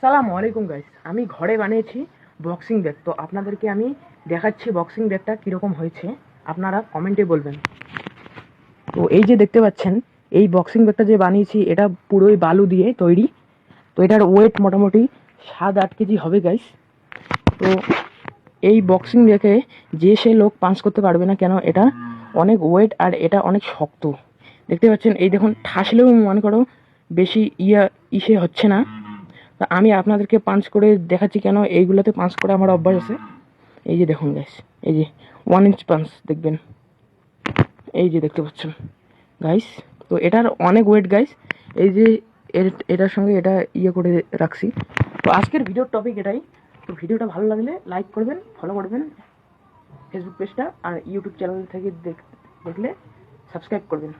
আসসালামু আলাইকুম গাইস, আমি ঘরে বানিয়েছি বক্সিং ব্যাগ। তো আপনাদেরকে আমি দেখাচ্ছি বক্সিং ব্যাগটা কীরকম হয়েছে, আপনারা কমেন্টে বলবেন। তো এই যে দেখতে পাচ্ছেন, এই বক্সিং ব্যাগটা যে বানিয়েছি এটা পুরোই বালু দিয়ে তৈরি। তো এটার ওয়েট মোটামুটি 7-8 কেজি হবে গাইস। তো এই বক্সিং ব্যাগে যে সে লোক পাঞ্চ করতে পারবে না, কেন এটা অনেক ওয়েট আর এটা অনেক শক্ত। দেখতে পাচ্ছেন, এই দেখুন ঠাসলেও মনে করো বেশি ইসে হচ্ছে না। তা আমি আপনাদেরকে পাঞ্চ করে দেখাচ্ছি, কেন এইগুলোতে পাঞ্চ করে আমার অভ্যাস আছে। এই যে দেখুন গাইস, এই যে 1 ইঞ্চ পাঞ্চ দেখবেন, এই যে দেখতে পাচ্ছেন গাইস। তো এটার অনেক ওয়েট গাইস, এই যে এটার সঙ্গে এটা করে রাখছি। তো আজকের ভিডিওর টপিক এটাই। তো ভিডিওটা ভালো লাগলে লাইক করবেন, ফলো করবেন ফেসবুক পেজটা, আর ইউটিউব চ্যানেল থেকে দেখলে সাবস্ক্রাইব করবেন।